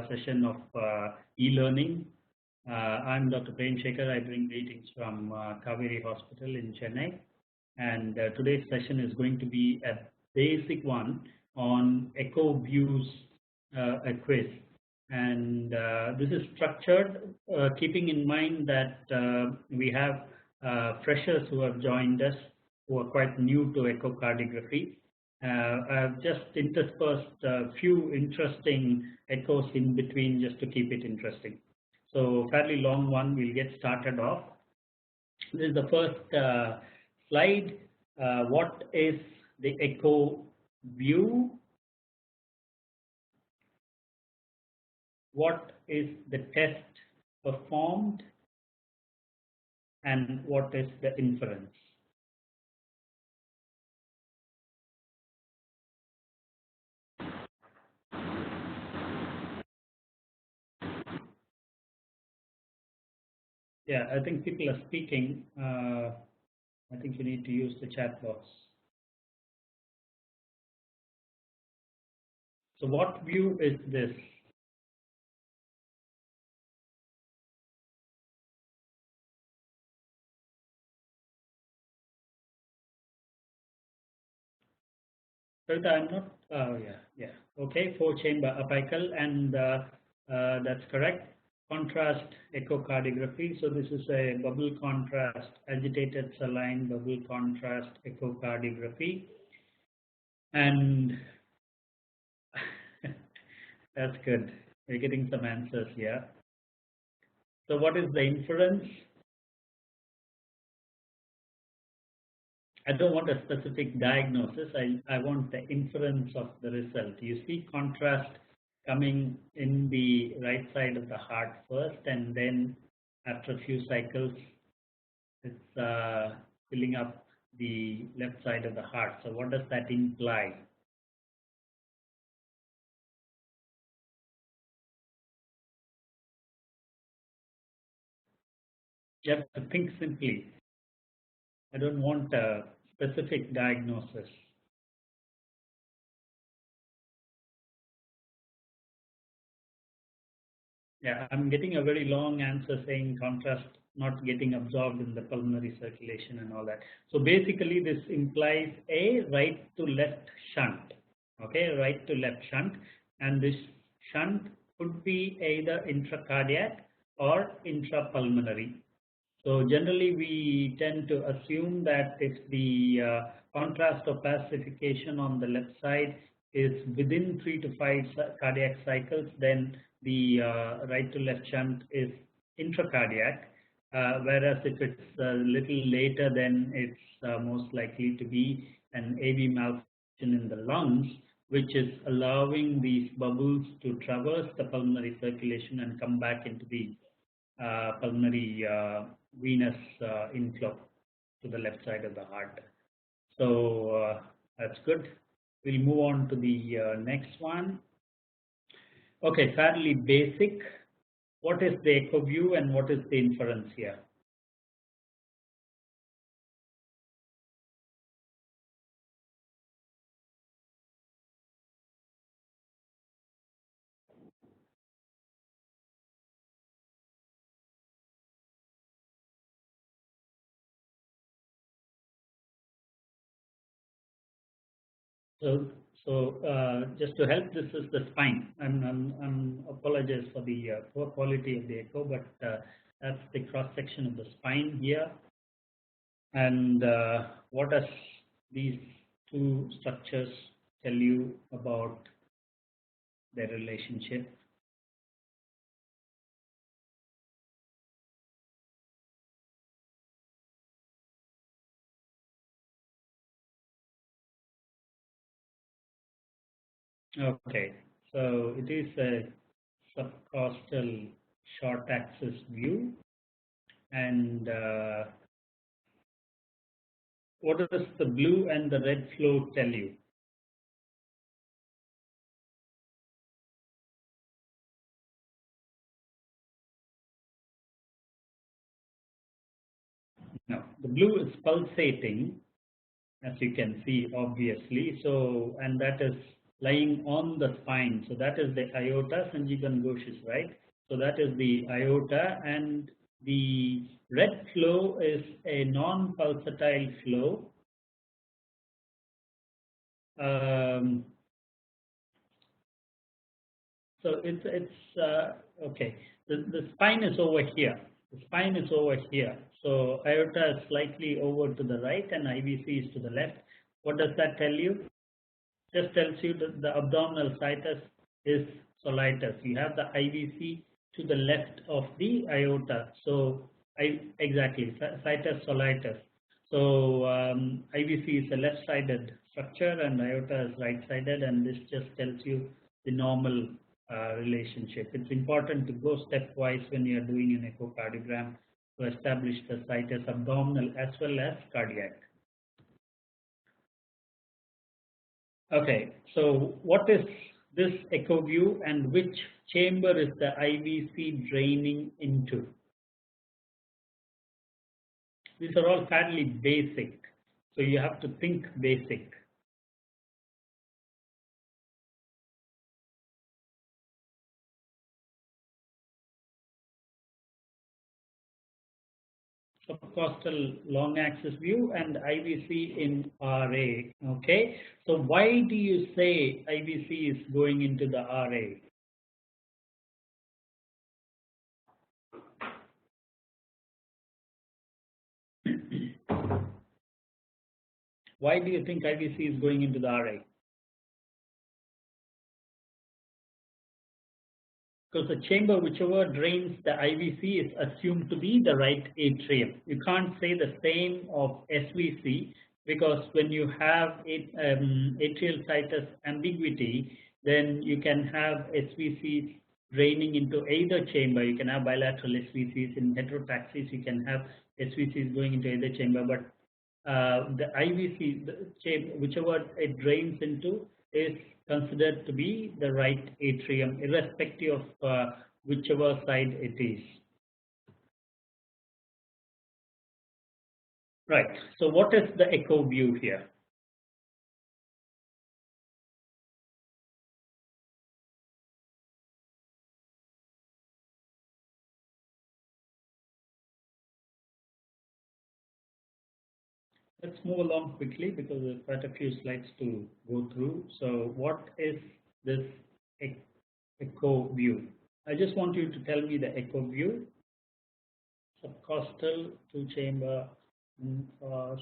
session of e-learning. I'm Dr. Premsekar. I bring greetings from Kauvery Hospital in Chennai. And today's session is going to be a basic one on echo views, a quiz. And this is structured keeping in mind that we have freshers who have joined us who are quite new to echocardiography. I've just interspersed a few interesting echoes in between just to keep it interesting. So fairly long one, we'll get started off. This is the first slide. What is the echo view? What is the test performed? And what is the inference? Yeah, I think people are speaking. I think you need to use the chat box. So what view is this? So I'm not, yeah. Okay, 4-chamber apical, and that's correct. Contrast echocardiography. So this is a bubble contrast, agitated saline bubble contrast echocardiography. And that's good. We're getting some answers here. So what is the inference? I don't want a specific diagnosis. I want the inference of the result. You see contrast coming in the right side of the heart first, and then after a few cycles, it's filling up the left side of the heart. So what does that imply? You have to think simply. I don't want a specific diagnosis. Yeah, I'm getting a very long answer saying contrast not getting absorbed in the pulmonary circulation and all that. So basically this implies a right to left shunt. Okay, right to left shunt, and this shunt could be either intracardiac or intrapulmonary. So generally we tend to assume that if the contrast or pacification on the left side is within 3 to 5 cardiac cycles, then the right to left shunt is intracardiac, whereas if it's a little later, then it's most likely to be an AV malfunction in the lungs, which is allowing these bubbles to traverse the pulmonary circulation and come back into the pulmonary venous inflow to the left side of the heart. So that's good. We'll move on to the next one. Okay, fairly basic. What is the echo view and what is the inference here? So just to help, this is the spine. I'm apologize for the poor quality of the echo, but that's the cross section of the spine here. And what does these two structures tell you about their relationship? Okay, so it is a subcostal short axis view, and what does the blue and the red flow tell you? Now, the blue is pulsating, as you can see, obviously. So, and that is lying on the spine. So that is the aorta. Sanjeevan Ghosh is right. So that is the aorta, and the red flow is a non-pulsatile flow. So it's okay. The spine is over here. The spine is over here. So aorta is slightly over to the right, and IVC is to the left. What does that tell you? Just tells you that the abdominal situs is soleus. You have the IVC to the left of the aorta. So exactly, situs soleus. So IVC is a left-sided structure and aorta is right-sided, and this just tells you the normal relationship. It's important to go stepwise when you are doing an echocardiogram to establish the situs abdominal as well as cardiac. Okay, so what is this echo view and which chamber is the IVC draining into? These are all fairly basic, so you have to think basic. Subcostal long axis view and IVC in RA. Okay, so why do you say IVC is going into the RA? Why do you think IVC is going into the RA? Because the chamber whichever drains the IVC is assumed to be the right atrium. You can't say the same of SVC, because when you have atrial situs ambiguity, then you can have SVCs draining into either chamber. You can have bilateral SVCs. In heterotaxis, you can have SVCs going into either chamber, but the IVC, the chamber, whichever it drains into, is considered to be the right atrium, irrespective of whichever side it is. Right. So what is the echo view here? Let's move along quickly because there are quite a few slides to go through. So what is this echo view? I just want you to tell me the echo view. Subcostal, two-chamber, cross.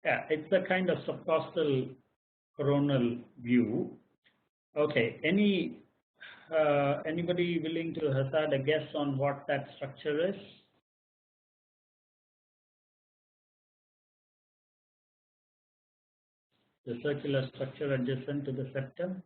Yeah, it's a kind of subcostal coronal view. Okay, anybody willing to hazard a guess on what that structure is? The circular structure adjacent to the septum?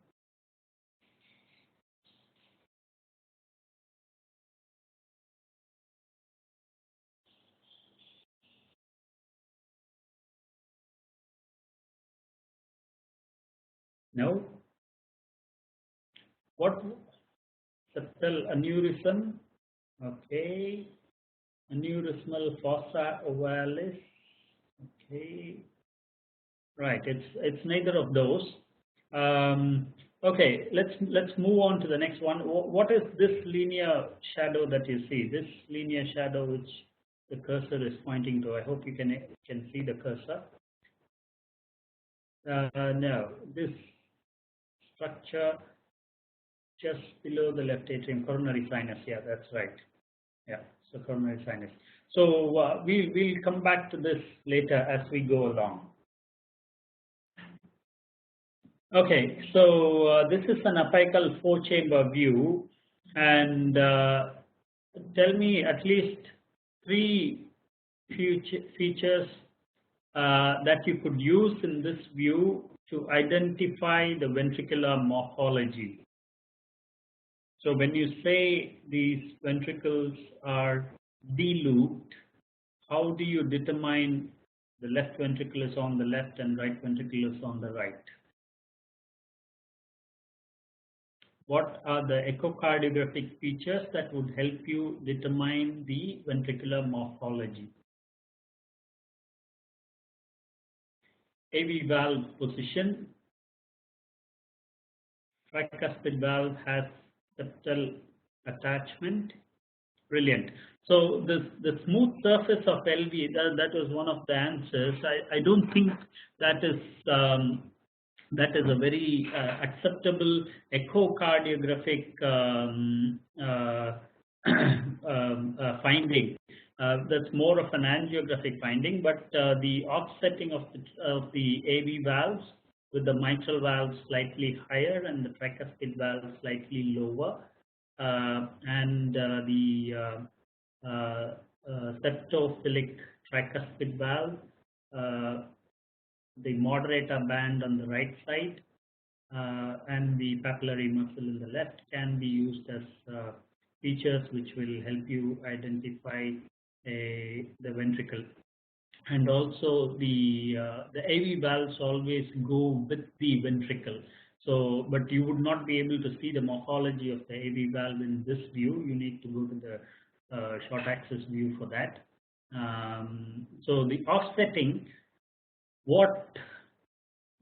No? What? Septal aneurysm? Okay. Aneurysmal fossa ovalis? Okay. Right, it's neither of those. Okay, let's move on to the next one. What is this linear shadow that you see? This linear shadow which the cursor is pointing to. I hope you can see the cursor. No, this structure just below the left atrium, coronary sinus. Yeah, that's right. Yeah, so coronary sinus. So we'll come back to this later as we go along. Okay, so this is an apical four-chamber view, and tell me at least three features that you could use in this view to identify the ventricular morphology. So when you say these ventricles are de-looped, how do you determine the left ventricle is on the left and right ventricle is on the right? What are the echocardiographic features that would help you determine the ventricular morphology? AV valve position. Tricuspid valve has septal attachment. Brilliant. So the smooth surface of LV, that was one of the answers. I don't think that is a very acceptable echocardiographic finding. That's more of an angiographic finding, but the offsetting of the AV valves with the mitral valve slightly higher and the tricuspid valve slightly lower, and the septophilic tricuspid valve, the moderator band on the right side, and the papillary muscle in the left can be used as features which will help you identify the ventricle. And also the AV valves always go with the ventricle. So, but you would not be able to see the morphology of the AV valve in this view. You need to go to the short axis view for that. So the offsetting, what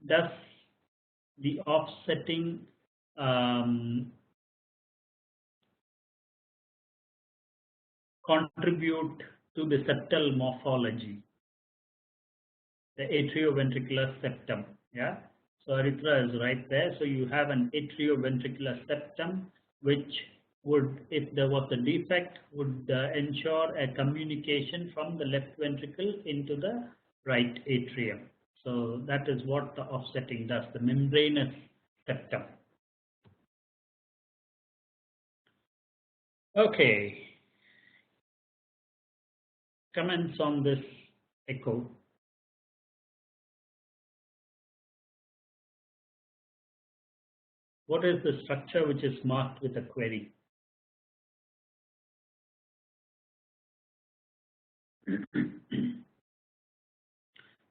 does the offsetting contribute to the septal morphology? The atrioventricular septum, yeah. So Aritra is right there. So you have an atrioventricular septum, which would, if there was a defect, would ensure a communication from the left ventricle into the right atrium. So that is what the offsetting does, the membranous septum. Okay. Comments on this echo? What is the structure which is marked with a query?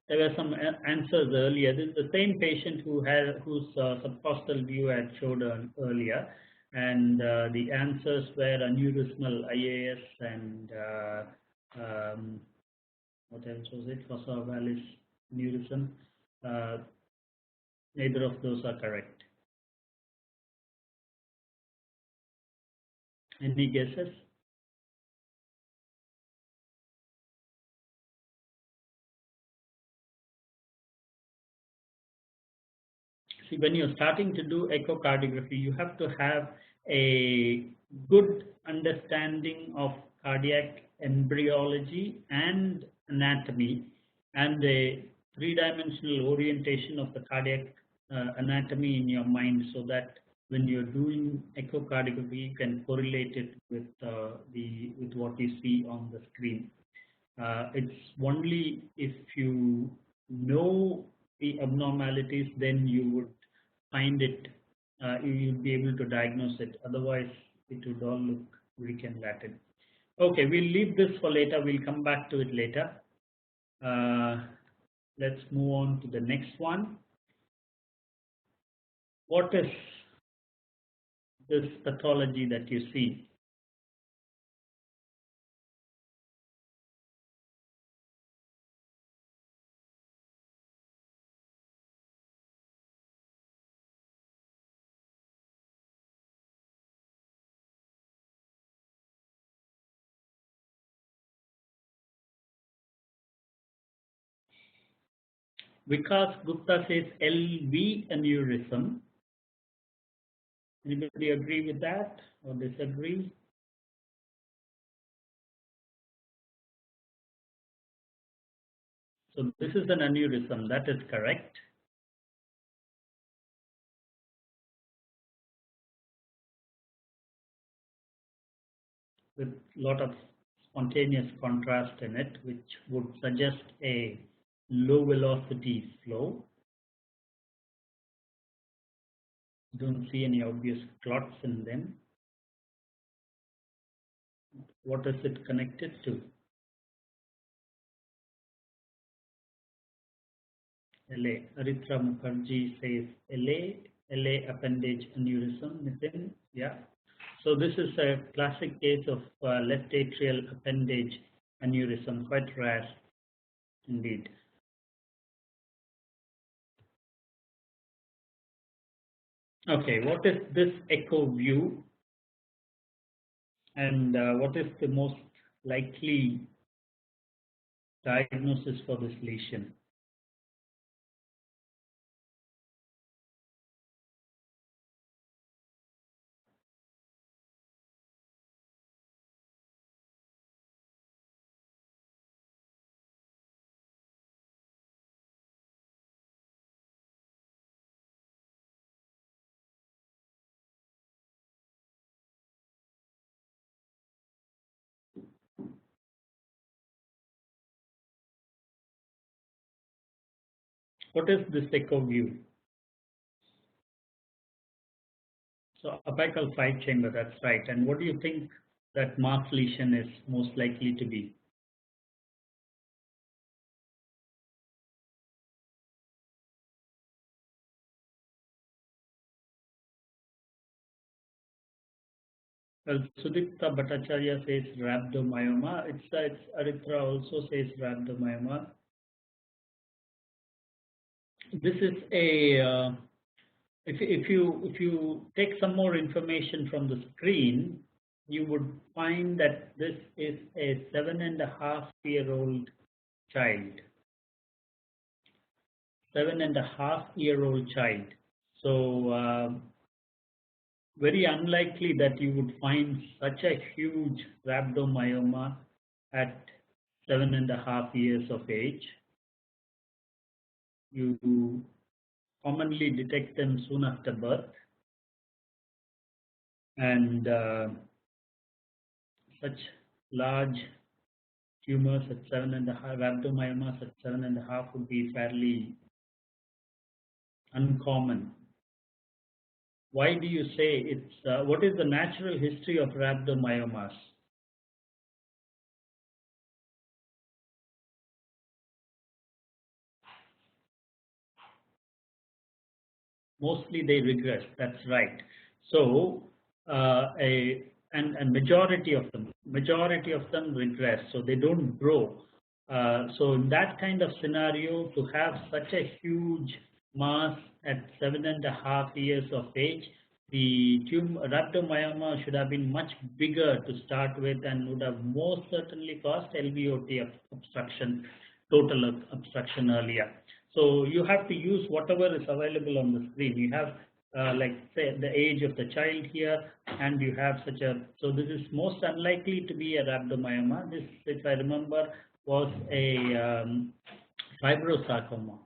There were some answers earlier. This is the same patient whose subcostal view I had showed earlier, and the answers were aneurysmal IAS and what else was it? Fossa vallis aneurysm. Neither of those are correct. Any guesses? See, when you're starting to do echocardiography, you have to have a good understanding of cardiac embryology and anatomy, and a three-dimensional orientation of the cardiac anatomy in your mind, so that when you're doing echocardiography, you can correlate it with with what you see on the screen. It's only if you know the abnormalities, then you would find it, you will be able to diagnose it. Otherwise, it would all look Greek and Latin. Okay, we'll leave this for later. We'll come back to it later. Let's move on to the next one. What is this pathology that you see? Vikas Gupta says LV aneurysm. Anybody agree with that or disagree? So this is an aneurysm, that is correct. With a lot of spontaneous contrast in it, which would suggest a low velocity flow. Don't see any obvious clots in them. What is it connected to? LA. Aritra Mukherjee says LA. LA appendage aneurysm, Nitin. Yeah. So this is a classic case of left atrial appendage aneurysm, quite rare indeed. Okay, what is this echo view, and what is the most likely diagnosis for this lesion? What is this echo view? So apical 5 chamber, that's right. And what do you think that mass lesion is most likely to be? Well, Sudipta Bhattacharya says rhabdomyoma. It's Aritra also says rhabdomyoma. This is a if you take some more information from the screen, you would find that this is a 7.5-year-old child. 7.5-year-old child. So very unlikely that you would find such a huge rhabdomyoma at 7.5 years of age. You commonly detect them soon after birth, and such large tumors at 7.5, rhabdomyomas at 7.5 would be fairly uncommon. Why do you say it's, what is the natural history of rhabdomyomas? Mostly they regress, that's right. So and majority of them regress, so they don't grow. So in that kind of scenario, to have such a huge mass at 7.5 years of age, the rhabdomyoma should have been much bigger to start with and would have most certainly caused LVOT obstruction, total obstruction earlier. So you have to use whatever is available on the screen. You have like say the age of the child here, and you have such a, so this is most unlikely to be a rhabdomyoma. This, if I remember, was a fibrosarcoma,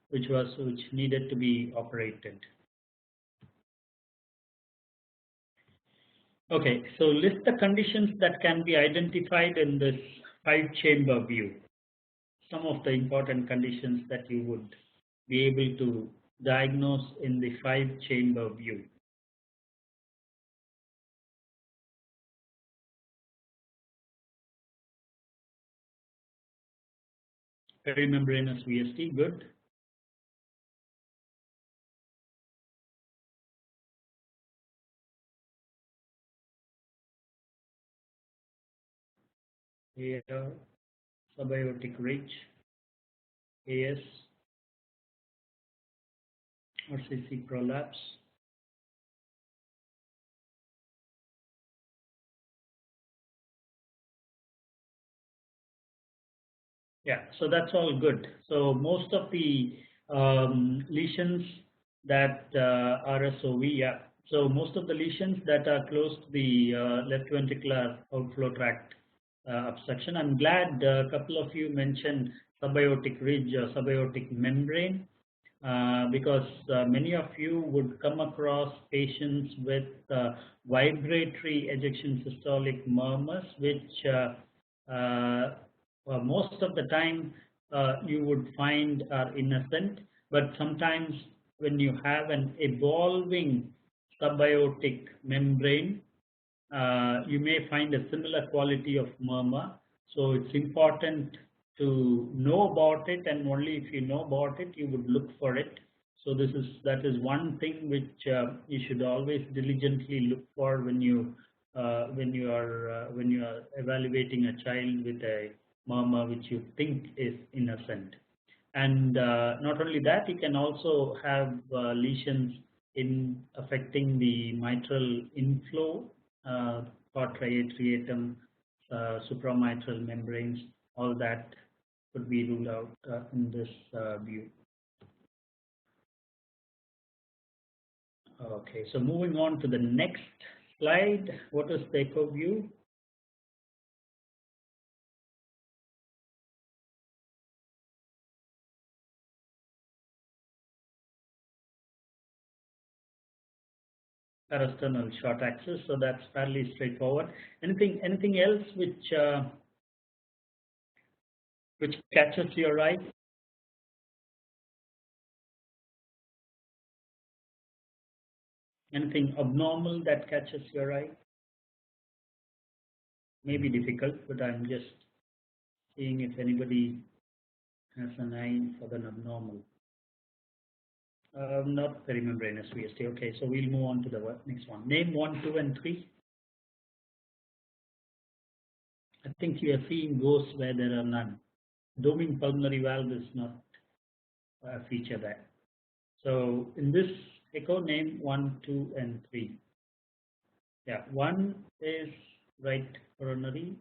which needed to be operated. Okay, so list the conditions that can be identified in this 5-chamber view. Some of the important conditions that you would be able to diagnose in the 5-chamber view. Perimembranous VST, good. AR, subaortic ridge, AS, RCC prolapse. Yeah, so that's all good. So most of the lesions that RSOV, yeah. So most of the lesions that are close to the left ventricular outflow tract obstruction. I'm glad a couple of you mentioned subaortic ridge or subaortic membrane. Because many of you would come across patients with vibratory ejection systolic murmurs, which most of the time you would find are innocent, but sometimes when you have an evolving subaortic membrane, you may find a similar quality of murmur. So it's important to know about it, and only if you know about it, you would look for it. So that is one thing which you should always diligently look for when you are evaluating a child with a murmur which you think is innocent. And not only that, you can also have lesions in affecting the mitral inflow, porta atriatum, supramitral membranes. All that could be ruled out in this view. Okay, so moving on to the next slide. What is the echo view? Parasternal short axis, so that's fairly straightforward. Anything else which catches your eye? Anything abnormal that catches your eye? Maybe difficult, but I'm just seeing if anybody has an eye for the abnormal. Not perimembranous VST. Okay, so we'll move on to the next one. Name 1, 2, and 3. I think you are seeing those where there are none. Doming pulmonary valve is not a feature there. So in this echo, name 1, 2, and 3. Yeah, 1 is right coronary.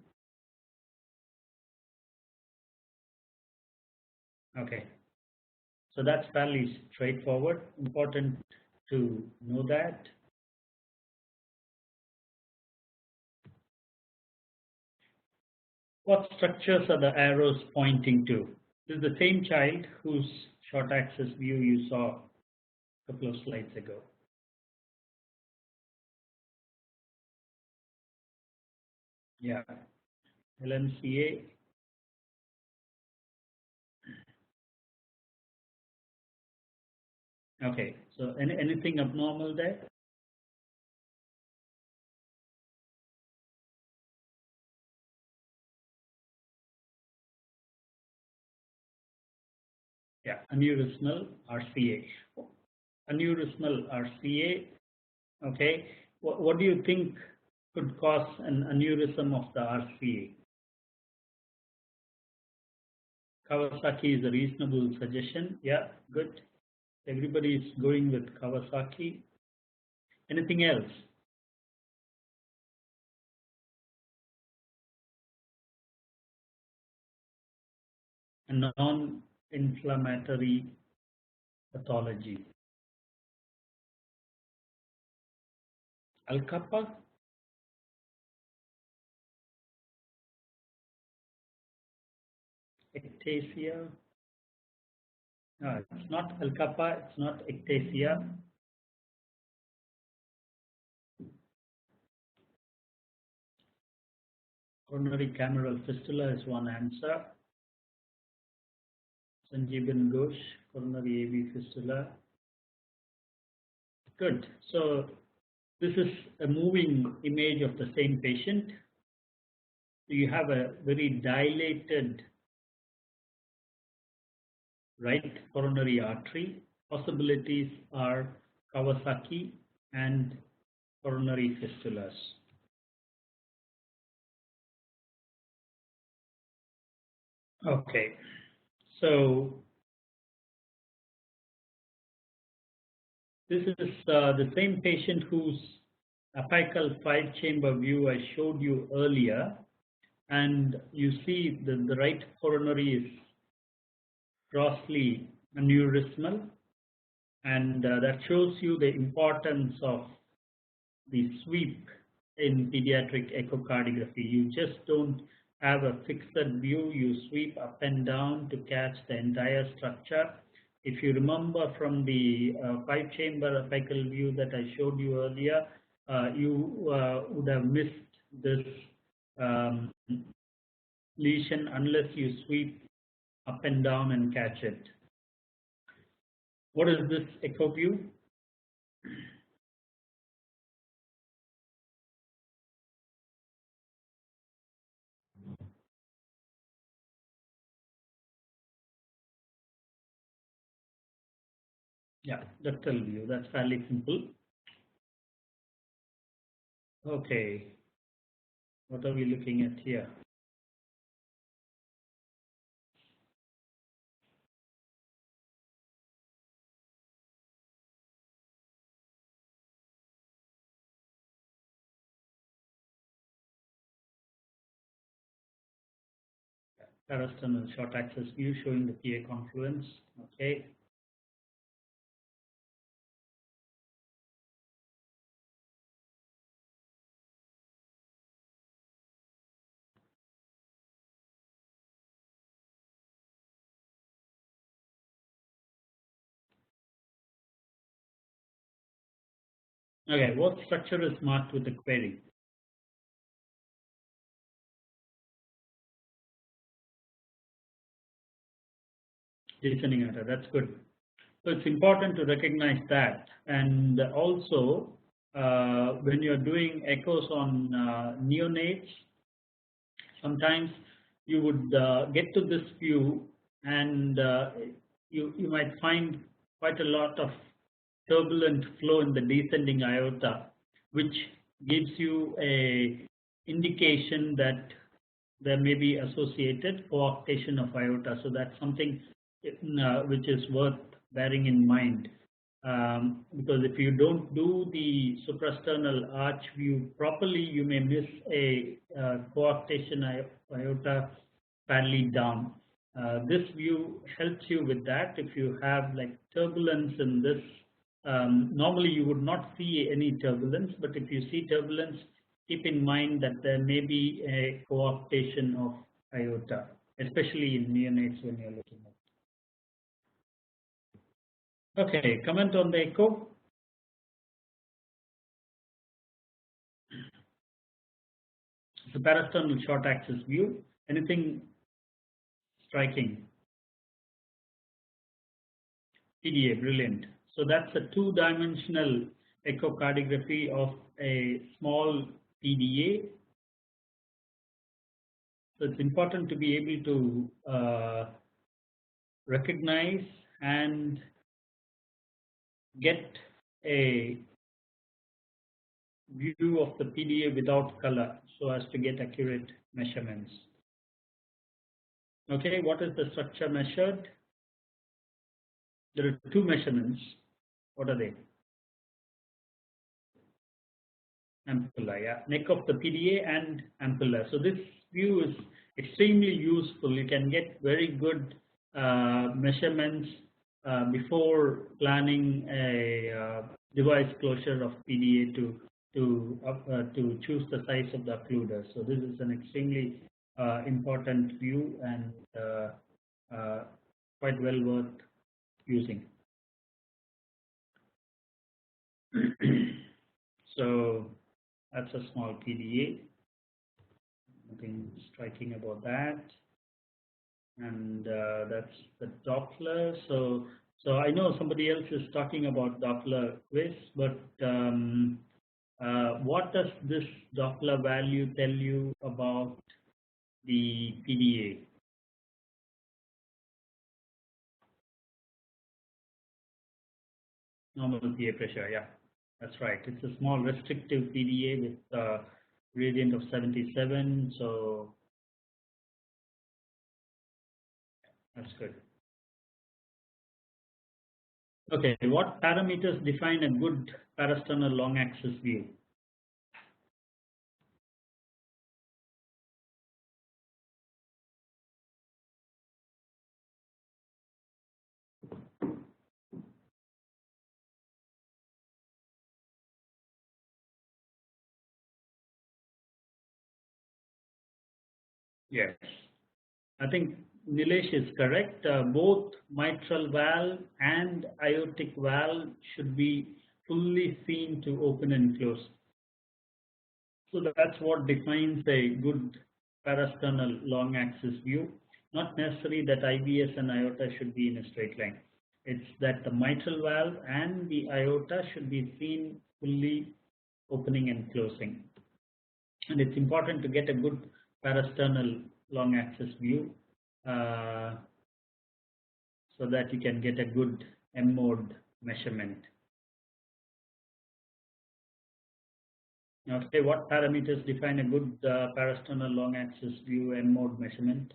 Okay, so that's fairly straightforward. Important to know that. What structures are the arrows pointing to? This is the same child whose short axis view you saw a couple of slides ago. Yeah, LMCA. Okay, so anything abnormal there? Yeah, aneurysmal RCA. Aneurysmal RCA. Okay, what do you think could cause an aneurysm of the RCA? Kawasaki is a reasonable suggestion. Yeah, good. Everybody is going with Kawasaki. Anything else? A non-inflammatory pathology. Al-Kappa? Ectasia? No, it's not Al-Kappa, it's not ectasia. Coronary cameral fistula is one answer. Sanjeevan Ghosh, coronary AV fistula. Good. So this is a moving image of the same patient. You have a very dilated right coronary artery. Possibilities are Kawasaki and coronary fistulas. Okay, so this is the same patient whose apical 5-chamber view I showed you earlier, and you see the right coronary is grossly aneurysmal, and that shows you the importance of the sweep in pediatric echocardiography. You just don't have a fixed view, you sweep up and down to catch the entire structure. If you remember from the 5-chamber apical view that I showed you earlier, you would have missed this lesion unless you sweep up and down and catch it. What is this echo view? Yeah, ductal view. That's fairly simple. Okay, what are we looking at here? Parasternal short axis view showing the PA confluence. Okay. Okay, what structure is marked with the query? Descending aorta. That's good. So it's important to recognize that, and also when you're doing echoes on neonates, sometimes you would get to this view, and you might find quite a lot of turbulent flow in the descending aorta, which gives you a indication that there may be associated coarctation of aorta. So that's something which is worth bearing in mind. Because if you don't do the suprasternal arch view properly, you may miss a coarctation aorta fairly down. This view helps you with that. If you have like turbulence in this, normally you would not see any turbulence, but if you see turbulence, keep in mind that there may be a coarctation of aorta, especially in neonates when you're looking at. Okay, comment on the echo. The parasternal short axis view. Anything striking? PDA, brilliant. So that's a two-dimensional echocardiography of a small PDA. So it's important to be able to recognize and get a view of the PDA without color so as to get accurate measurements. Okay, what is the structure measured? There are two measurements. What are they? Ampulla, yeah. Neck of the PDA and ampulla. So this view is extremely useful. You can get very good measurements before planning a device closure of PDA to choose the size of the occluder. So this is an extremely important view and quite well worth using. So that's a small PDA. Nothing striking about that. And that's the Doppler. So I know somebody else is talking about Doppler quiz, but what does this Doppler value tell you about the PDA? Normal PA pressure, yeah, that's right. It's a small restrictive PDA with a gradient of 77, so that's good. Okay, what parameters define a good parasternal long axis view? Yes, I think Nilesh is correct. Both mitral valve and aortic valve should be fully seen to open and close. So that's what defines a good parasternal long axis view. Not necessarily that IBS and aorta should be in a straight line. It's that the mitral valve and the aorta should be seen fully opening and closing. And it's important to get a good parasternal long axis view so that you can get a good M mode measurement. Okay, what parameters define a good parasternal long axis view M mode measurement?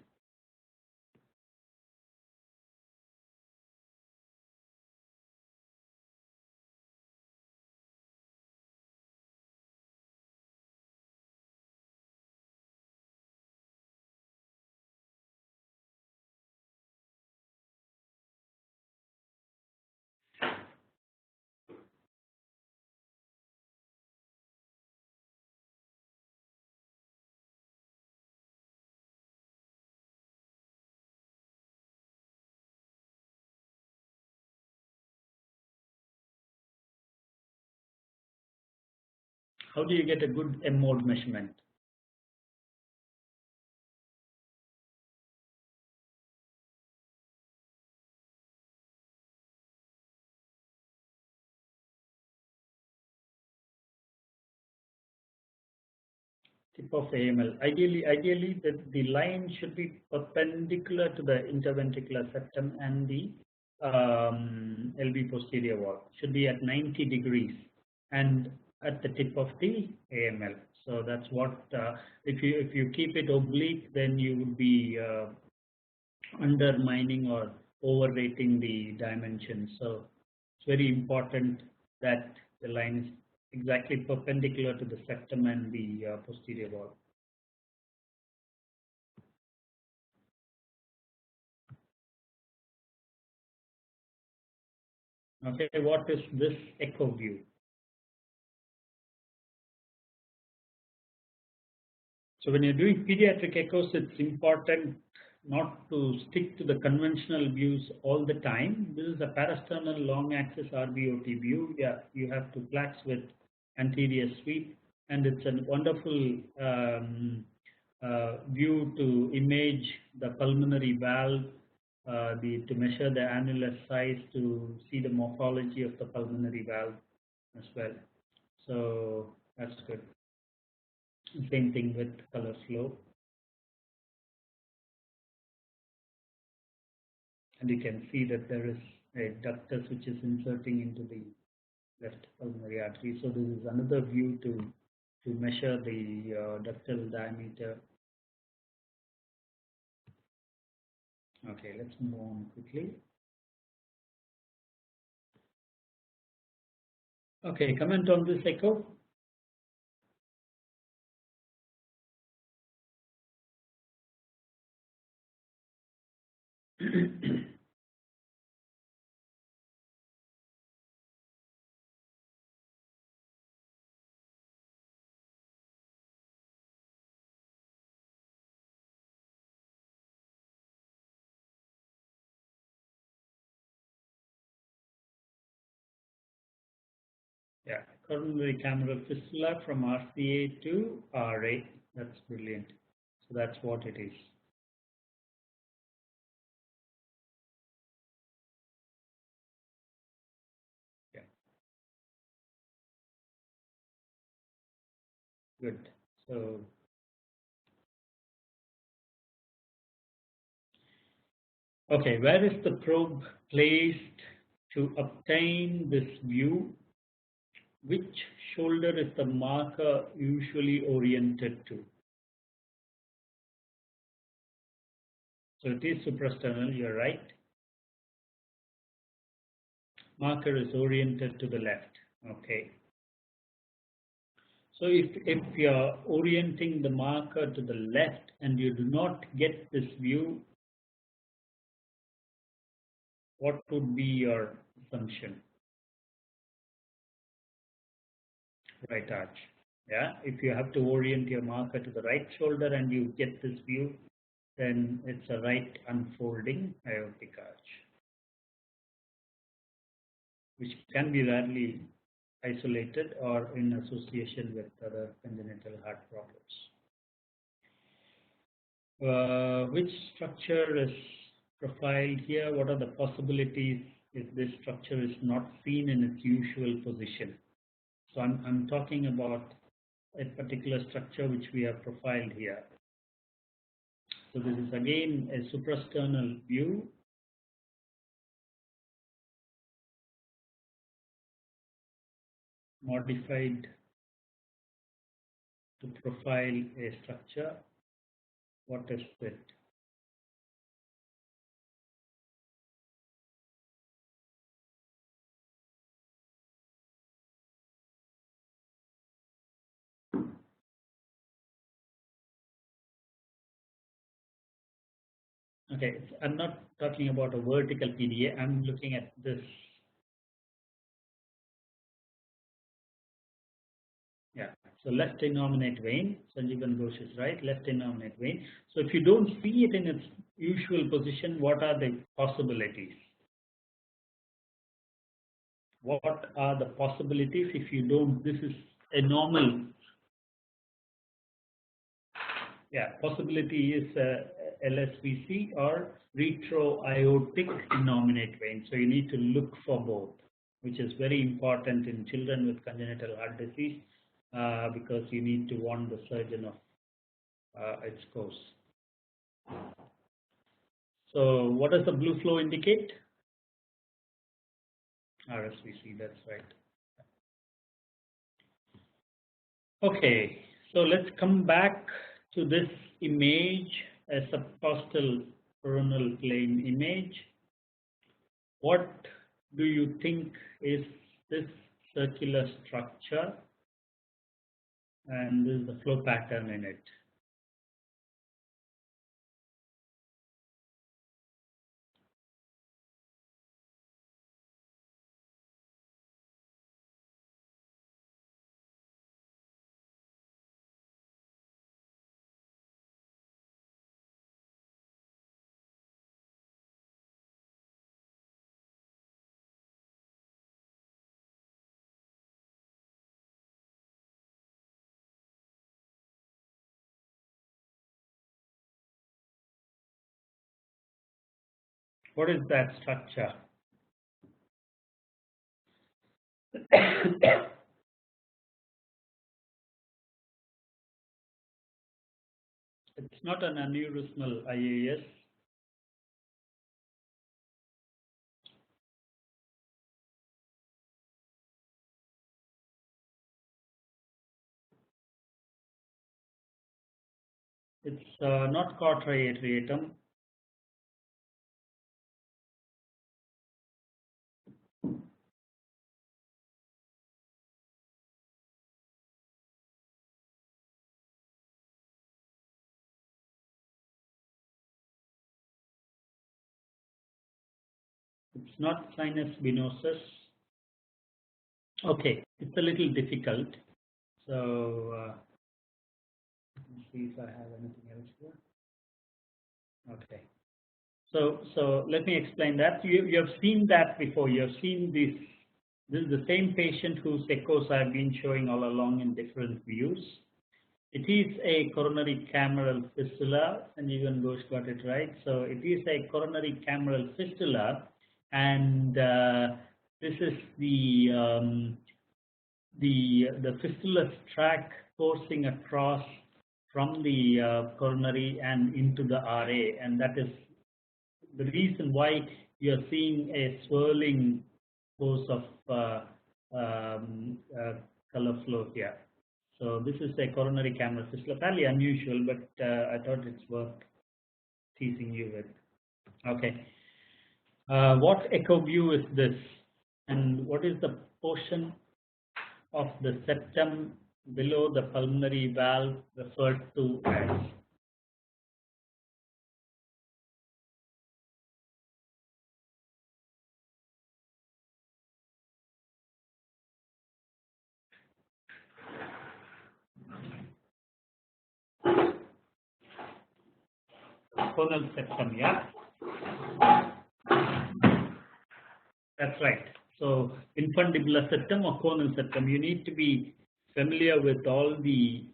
How do you get a good M mode measurement? Tip of AML. Ideally, the line should be perpendicular to the interventricular septum and the LV posterior wall. Should be at 90 degrees and at the tip of the AML. So that's what. If you keep it oblique, then you would be undermining or overrating the dimensions. So it's very important that the line is exactly perpendicular to the septum and the posterior wall. Okay, what is this echo view? So when you're doing pediatric echoes, it's important not to stick to the conventional views all the time. This is a parasternal long axis RBOT view. Yeah, you have to PLAX with anterior sweep, and it's a wonderful view to image the pulmonary valve, to measure the annulus size, to see the morphology of the pulmonary valve as well. So that's good. Same thing with color flow. And you can see that there is a ductus which is inserting into the left pulmonary artery. So this is another view to measure the ductal diameter. Okay, let's move on quickly. Okay, comment on this echo. Yeah, coronary cameral fistula from RCA to RA. That's brilliant. So that's what it is. Yeah, good. So okay, where is the probe placed to obtain this view? Which shoulder is the marker usually oriented to? So it is suprasternal, you're right. Marker is oriented to the left. Okay. So if you're orienting the marker to the left and you do not get this view, what would be your assumption? Right arch. Yeah. If you have to orient your marker to the right shoulder and you get this view, then it's a right unfolding aortic arch, which can be rarely isolated or in association with other congenital heart problems. Which structure is profiled here? What are the possibilities if this structure is not seen in its usual position? So I'm talking about a particular structure which we have profiled here. So this is again a suprasternal view. modified to profile a structure. What is it? Okay, I'm not talking about a vertical PDA. I'm looking at this. Yeah, so left innominate vein. Sanjeevan Ghosh is right. Left innominate vein. So if you don't see it in its usual position, what are the possibilities? What are the possibilities if you don't? This is a normal. Yeah, possibility is LSVC or retroaortic innominate vein. So you need to look for both, which is very important in children with congenital heart disease because you need to warn the surgeon of its course. So what does the blue flow indicate? RSVC, that's right. Okay, so let's come back to this image, a subcostal coronal plane image. What do you think is this circular structure? And this is the flow pattern in it. What is that structure? It's not an aneurysmal IAS. It's not quadratum. It's not sinus venosus. Okay, it's a little difficult. So let's see if I have anything else here. Okay. So let me explain that. You have seen that before. You have seen this. This is the same patient whose echoes I've been showing all along in different views. It is a coronary cameral fistula, and even Ghosh got it right. So it is a coronary cameral fistula, and this is the fistulous tract coursing across from the coronary and into the RA, and that is the reason why you are seeing a swirling course of color flow here. So this is a coronary cameral fistula, fairly unusual, but I thought it's worth teasing you with. Okay. What echo view is this? And what is the portion of the septum below the pulmonary valve referred to as? Conal septum, yeah? That's right. So infundibular septum or conal septum, you need to be familiar with all the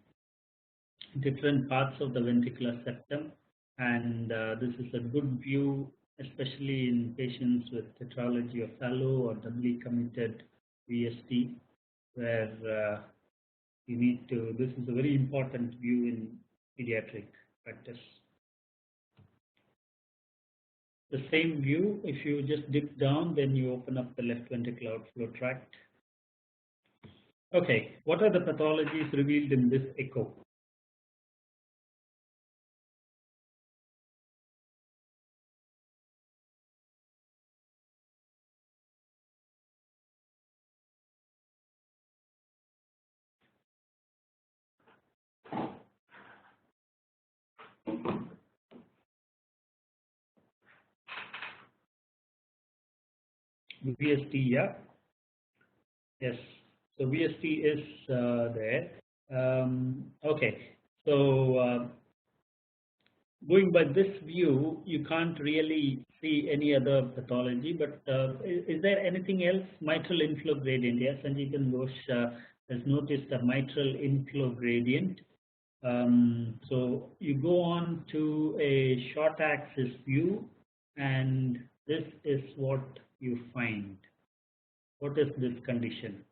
different parts of the ventricular septum, and this is a good view, especially in patients with tetralogy of Fallot or doubly committed VST, where you need to, this is a very important view in pediatric practice. The same view, if you just dip down, then you open up the left ventricular outflow tract. Okay, what are the pathologies revealed in this echo? VST, yeah? Yes. So VST is there. Okay. So going by this view, you can't really see any other pathology, but is there anything else? Mitral inflow gradient. Yes, Sanjeevan Ghosh has noticed a mitral inflow gradient. So you go on to a short axis view, and this is what you find. What is this condition?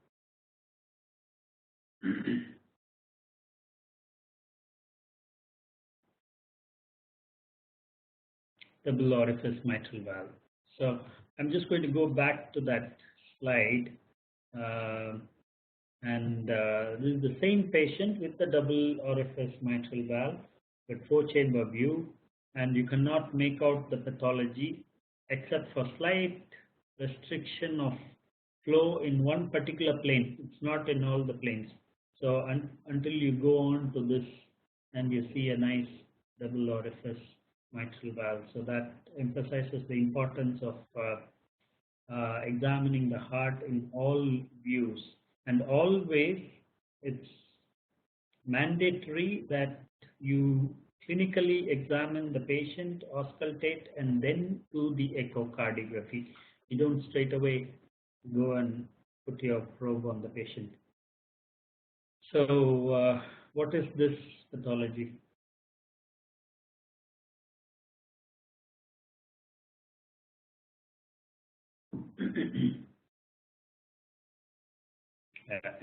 Double orifice mitral valve. So I'm just going to go back to that slide. Uh, and this is the same patient with the double orifice mitral valve, but four-chamber view, and you cannot make out the pathology except for slight restriction of flow in one particular plane. It's not in all the planes. So until you go on to this and you see a nice double orifice mitral valve, so that emphasizes the importance of examining the heart in all views. And always it's mandatory that you clinically examine the patient, auscultate, and then do the echocardiography. You don't straight away go and put your probe on the patient. So, what is this pathology?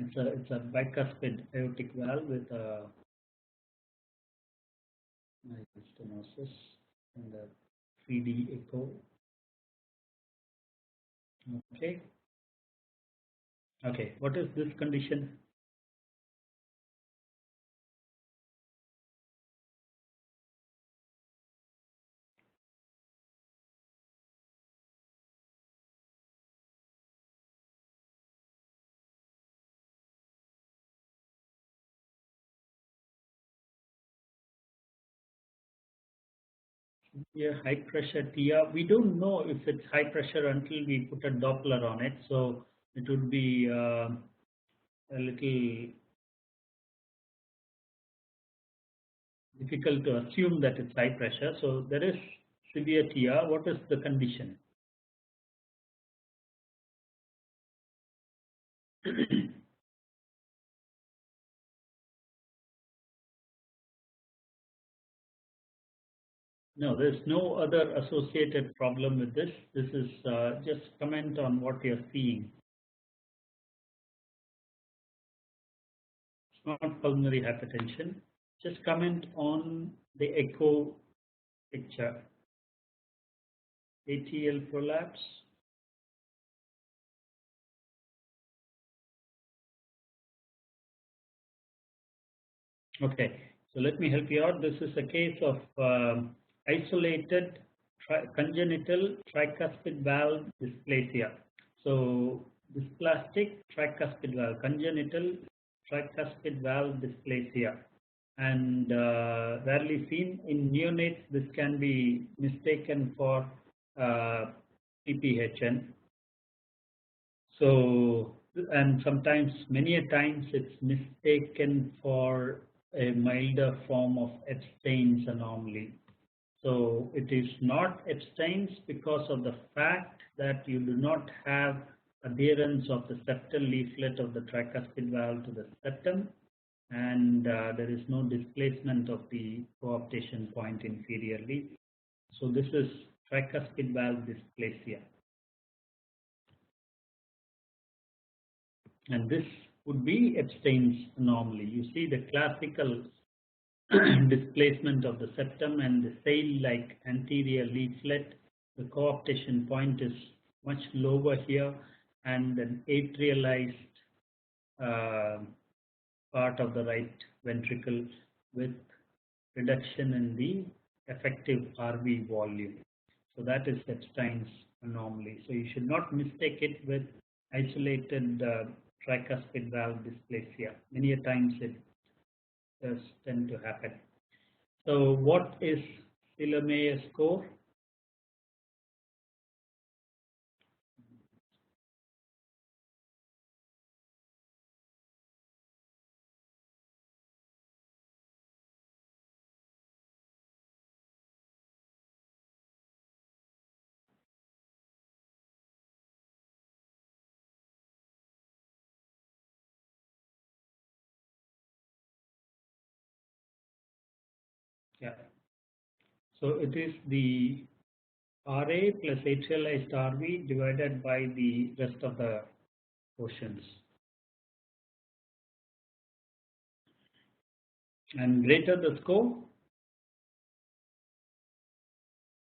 It's a bicuspid aortic valve with a stenosis and a 3D echo. Okay. Okay. What is this condition? Yeah, high pressure TR. We don't know if it's high pressure until we put a Doppler on it. So it would be a little difficult to assume that it's high pressure. So there is severe TR. What is the condition? No, there's no other associated problem with this. This is just comment on what you're seeing. It's not pulmonary hypertension. Just comment on the echo picture. ATL prolapse. Okay, so let me help you out. This is a case of isolated congenital tricuspid valve dysplasia. So dysplastic tricuspid valve, congenital tricuspid valve dysplasia, and rarely seen in neonates. This can be mistaken for PPHN. So, and sometimes, many a times, it's mistaken for a milder form of Epstein's anomaly. So it is not Epstein's because of the fact that you do not have adherence of the septal leaflet of the tricuspid valve to the septum, and there is no displacement of the coaptation point inferiorly. So this is tricuspid valve dysplasia. And this would be Epstein's anomaly. You see the classical displacement of the septum and the sail-like anterior leaflet. The coaptation point is much lower here, and an atrialized uh, part of the right ventricle with reduction in the effective RV volume. So that is Epstein's anomaly. So you should not mistake it with isolated tricuspid valve dysplasia. Many a times it does tend to happen. So what is Silameyer score? Yeah. So it is the RA plus atrialized RV divided by the rest of the portions. And greater the score,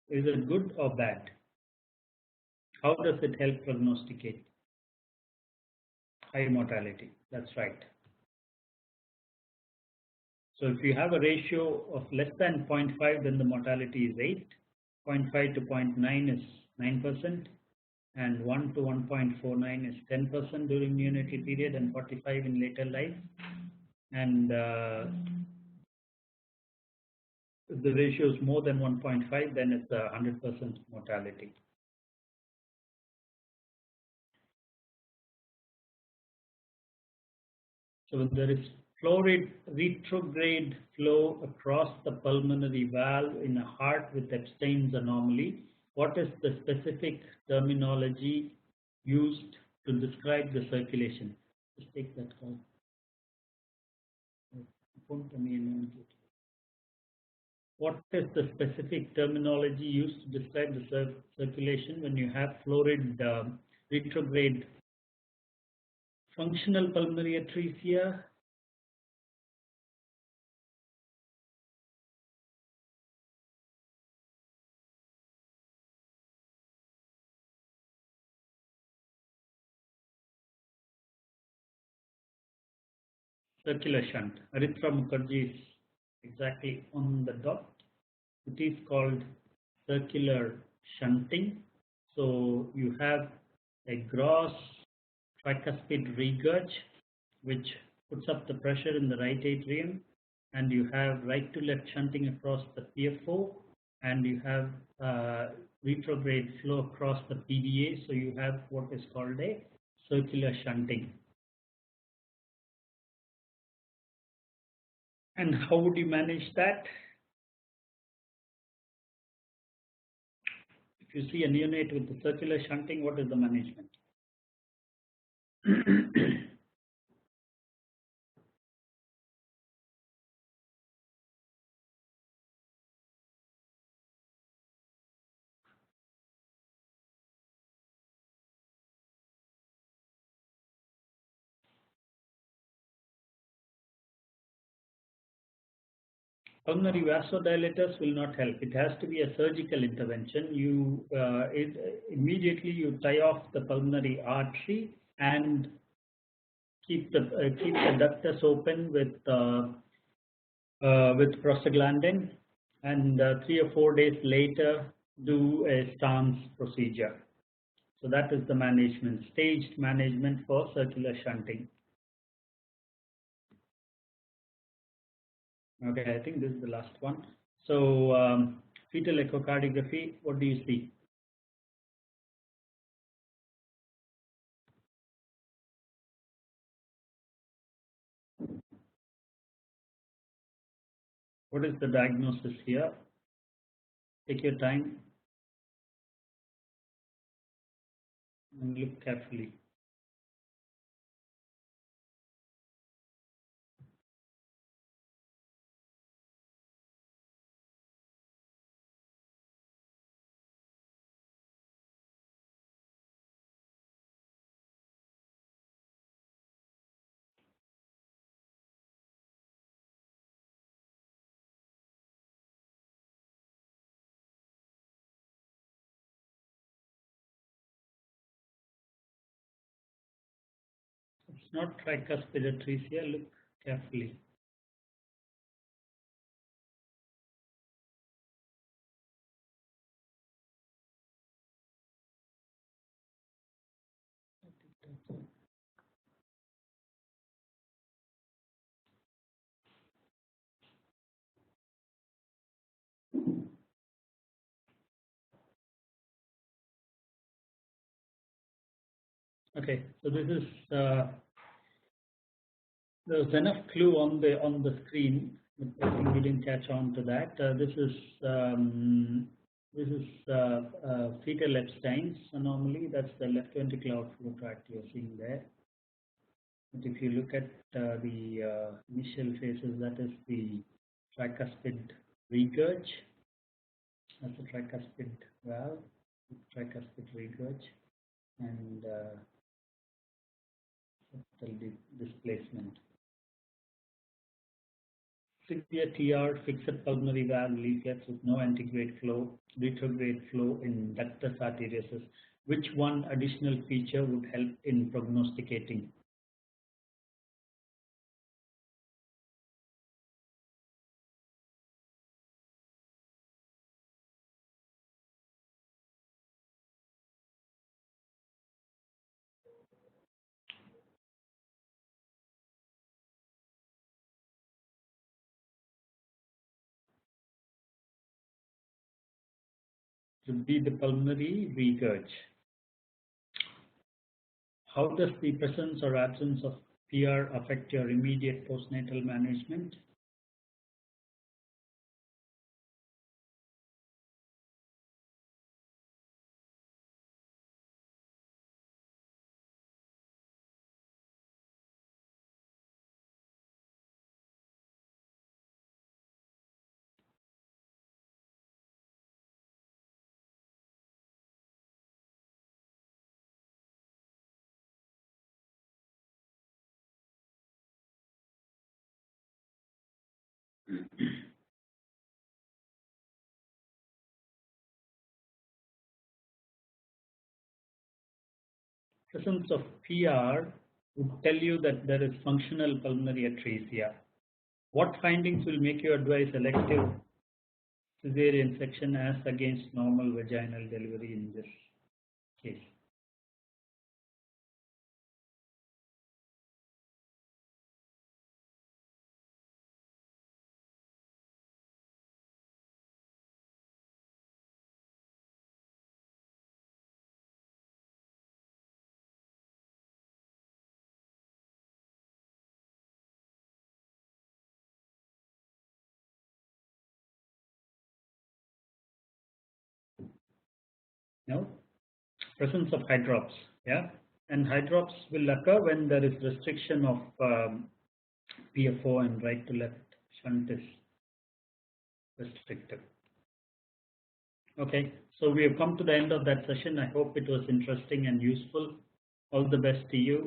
is it good or bad? How does it help prognosticate? High mortality. That's right. So if you have a ratio of less than 0.5, then the mortality is 8. 0.5 to 0.9 is 9%, and 1 to 1.49 is 10% during neonatal period and 45 in later life. And if the ratio is more than 1.5, then it's a 100% mortality. So there is fluid retrograde flow across the pulmonary valve in a heart with Epstein's anomaly. What is the specific terminology used to describe the circulation? Just take that call. What is the specific terminology used to describe the circulation when you have florid retrograde functional pulmonary atresia? Circular shunt. Arithra Mukherjee is exactly on the dot. It is called circular shunting. So you have a gross tricuspid regurg, which puts up the pressure in the right atrium, and you have right to left shunting across the PFO, and you have retrograde flow across the PDA. So you have what is called a circular shunting. And how would you manage that? If you see a neonate with the circular shunting, what is the management? Pulmonary vasodilators will not help. It has to be a surgical intervention. Immediately you tie off the pulmonary artery and keep the ductus open with prostaglandin, and 3 or 4 days later do a stance procedure. So that is the management, staged management for circular shunting. Okay, I think this is the last one. So fetal echocardiography, what do you see? What is the diagnosis here? Take your time and look carefully. not tricuspid atresia. Look carefully. Okay, so this is there was enough clue on the screen, but I think we didn't catch on to that. This is fetal Epstein's anomaly. That's the left ventricular outflow tract you're seeing there. But if you look at the initial phases, that is the tricuspid regurg. That's the tricuspid valve, tricuspid regurg, and septal displacement. Severe TR, fixed pulmonary valve leaflets with no antegrade flow, retrograde flow in ductus arteriosus. Which one additional feature would help in prognosticating? Would be the pulmonary regurg. How does the presence or absence of PR affect your immediate postnatal management? Presence of PR would tell you that there is functional pulmonary atresia. What findings will make you advise elective cesarean section as against normal vaginal delivery in this case? No? Presence of hydrops. Yeah? And hydrops will occur when there is restriction of PFO and right to left shunt is restricted. Okay, so we have come to the end of that session. I hope it was interesting and useful. All the best to you.